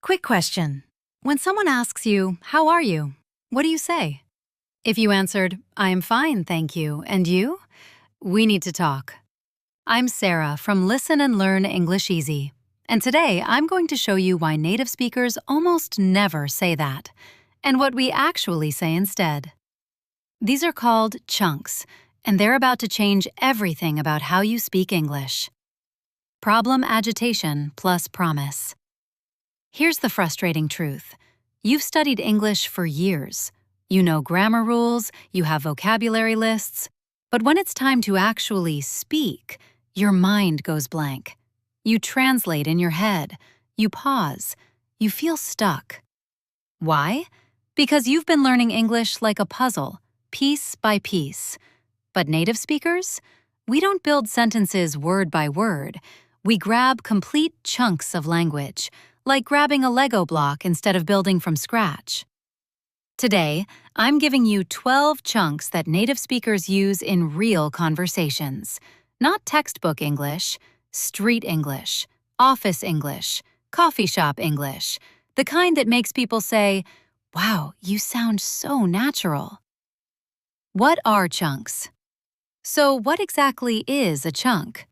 Quick question. When someone asks you, "How are you?" what do you say? If you answered, "I am fine, thank you," and you? We need to talk. I'm Sarah from Listen and Learn English Easy, and today I'm going to show you why native speakers almost never say that, and what we actually say instead. These are called chunks, and they're about to change everything about how you speak English. Problem agitation plus promise. Here's the frustrating truth. You've studied English for years. You know grammar rules, you have vocabulary lists, but when it's time to actually speak, your mind goes blank. You translate in your head, you pause, you feel stuck. Why? Because you've been learning English like a puzzle, piece by piece. But native speakers? We don't build sentences word by word. We grab complete chunks of language, like grabbing a Lego block instead of building from scratch. Today, I'm giving you 12 chunks that native speakers use in real conversations. Not textbook English, street English, office English, coffee shop English, the kind that makes people say, "Wow, you sound so natural." What are chunks? So what exactly is a chunk?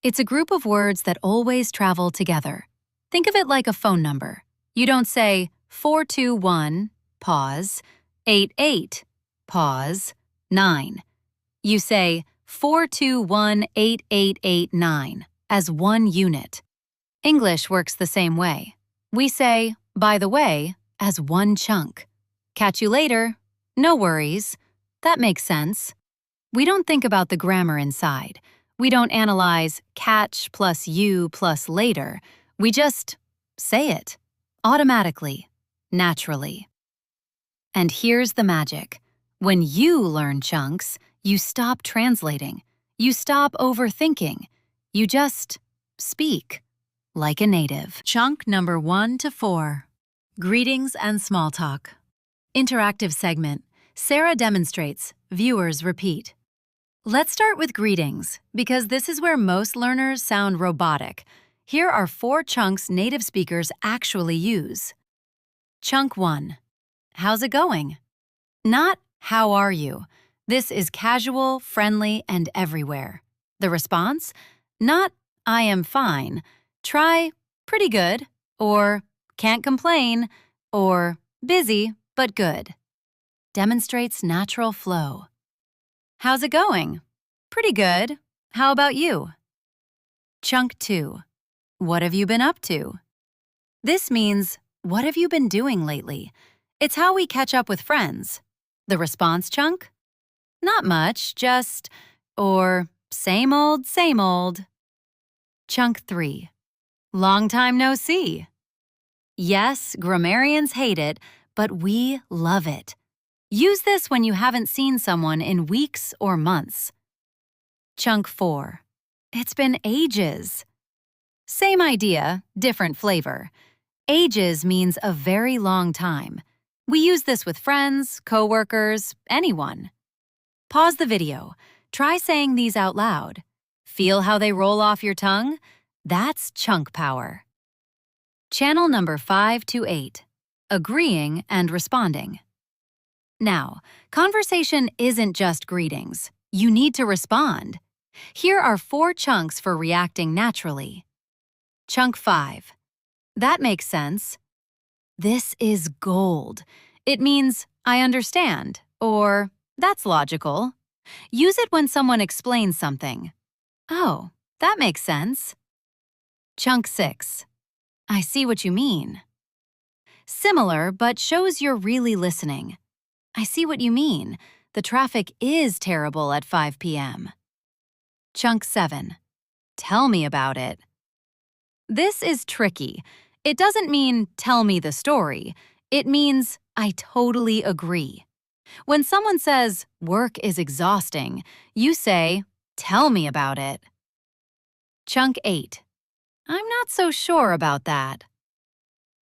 It's a group of words that always travel together. Think of it like a phone number. You don't say 421, pause, 88, pause, 9. You say 4218889 as one unit. English works the same way. We say, "by the way," as one chunk. "Catch you later." No worries. That makes sense. We don't think about the grammar inside. We don't analyze catch plus you plus later. We just say it, automatically, naturally. And here's the magic. When you learn chunks, you stop translating. You stop overthinking. You just speak, like a native. Chunk number 1 to 4. Greetings and small talk. Interactive segment. Sarah demonstrates, viewers repeat. Let's start with greetings, because this is where most learners sound robotic. Here are 4 chunks native speakers actually use. Chunk 1. How's it going? Not, how are you? This is casual, friendly, and everywhere. The response? Not, I am fine. Try, pretty good, or can't complain, or busy, but good. Demonstrates natural flow. How's it going? Pretty good. How about you? Chunk 2. What have you been up to? This means, what have you been doing lately? It's how we catch up with friends. The response chunk? Not much, just, or same old, same old. Chunk 3. Long time no see. Yes, grammarians hate it, but we love it. Use this when you haven't seen someone in weeks or months. Chunk 4. It's been ages. Same idea, different flavor. Ages means a very long time. We use this with friends, coworkers, anyone. Pause the video. Try saying these out loud. Feel how they roll off your tongue? That's chunk power. Channel number 5 to 8. Agreeing and responding. Now, conversation isn't just greetings. You need to respond. Here are 4 chunks for reacting naturally. Chunk 5. That makes sense. This is gold. It means, I understand, or that's logical. Use it when someone explains something. Oh, that makes sense. Chunk 6. I see what you mean. Similar, but shows you're really listening. I see what you mean. The traffic is terrible at 5 p.m. Chunk 7. Tell me about it. This is tricky. It doesn't mean, tell me the story. It means, I totally agree. When someone says, work is exhausting, you say, tell me about it. Chunk 8. I'm not so sure about that.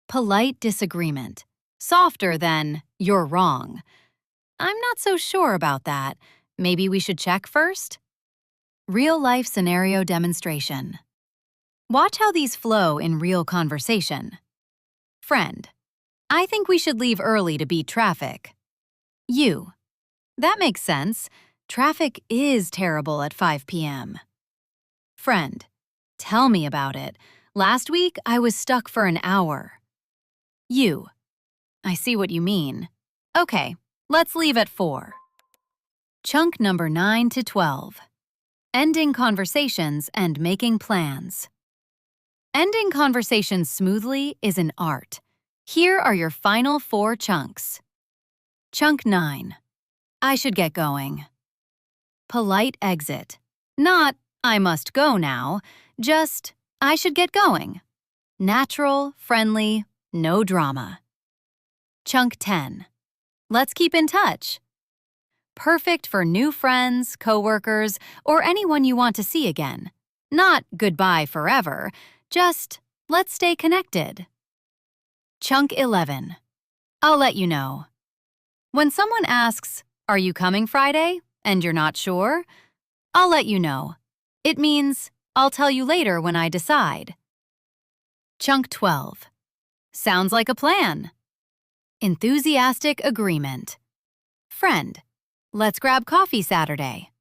Polite disagreement. Softer than, you're wrong. I'm not so sure about that. Maybe we should check first? Real-life scenario demonstration. Watch how these flow in real conversation. Friend, I think we should leave early to beat traffic. You, that makes sense. Traffic is terrible at 5 p.m. Friend, tell me about it. Last week, I was stuck for an hour. You, I see what you mean. Okay, let's leave at 4. Chunk number 9 to 12. Ending conversations and making plans. Ending conversations smoothly is an art. Here are your final 4 chunks. Chunk 9. I should get going. Polite exit. Not, I must go now, just, I should get going. Natural, friendly, no drama. Chunk 10. Let's keep in touch. Perfect for new friends, coworkers, or anyone you want to see again. Not goodbye forever, just let's stay connected. Chunk 11. I'll let you know. When someone asks, "Are you coming Friday?" and you're not sure, I'll let you know. It means, I'll tell you later when I decide. Chunk 12. Sounds like a plan. Enthusiastic agreement. Friend, let's grab coffee Saturday.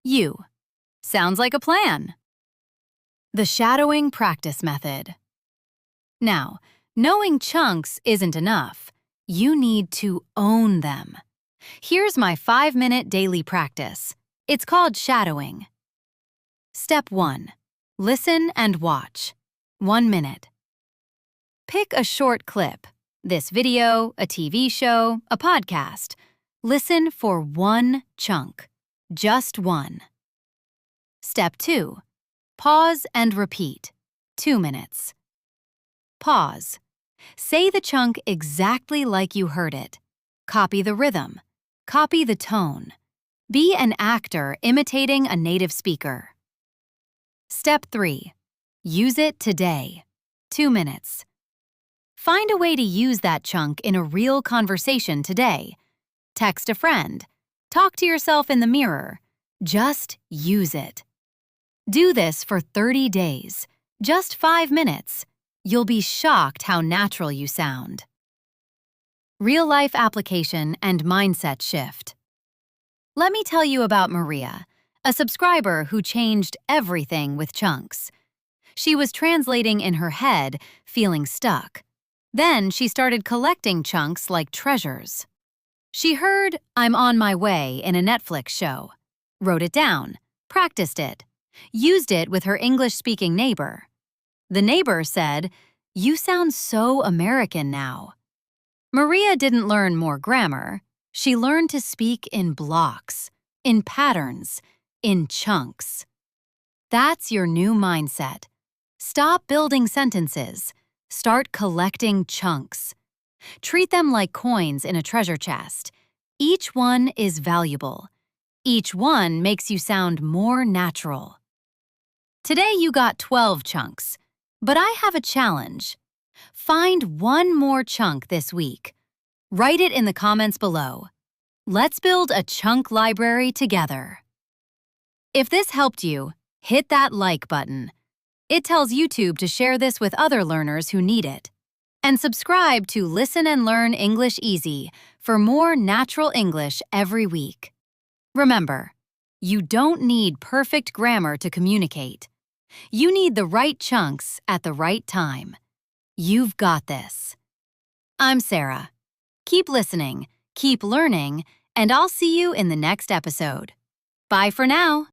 You, sounds like a plan. The shadowing practice method. Now, knowing chunks isn't enough. You need to own them. Here's my 5-minute daily practice. It's called shadowing. Step 1. Listen and watch. 1 minute. Pick a short clip. This video, a TV show, a podcast. Listen for 1 chunk. Just 1. Step 2. Pause and repeat. 2 minutes. Pause. Say the chunk exactly like you heard it. Copy the rhythm. Copy the tone. Be an actor imitating a native speaker. Step 3. Use it today. 2 minutes. Find a way to use that chunk in a real conversation today. Text a friend. Talk to yourself in the mirror. Just use it. Do this for 30 days. Just 5 minutes. You'll be shocked how natural you sound. Real-life application and mindset shift. Let me tell you about Maria, a subscriber who changed everything with chunks. She was translating in her head, feeling stuck. Then she started collecting chunks like treasures. She heard "I'm on my way" in a Netflix show, wrote it down, practiced it, used it with her English-speaking neighbor. The neighbor said, "You sound so American now." Maria didn't learn more grammar. She learned to speak in blocks, in patterns, in chunks. That's your new mindset. Stop building sentences. Start collecting chunks. Treat them like coins in a treasure chest. Each one is valuable. Each one makes you sound more natural. Today you got 12 chunks, but I have a challenge. Find 1 more chunk this week. Write it in the comments below. Let's build a chunk library together. If this helped you, hit that like button. It tells YouTube to share this with other learners who need it. And subscribe to Listen and Learn English Easy for more natural English every week. Remember, you don't need perfect grammar to communicate. You need the right chunks at the right time. You've got this. I'm Sarah. Keep listening, keep learning, and I'll see you in the next episode. Bye for now.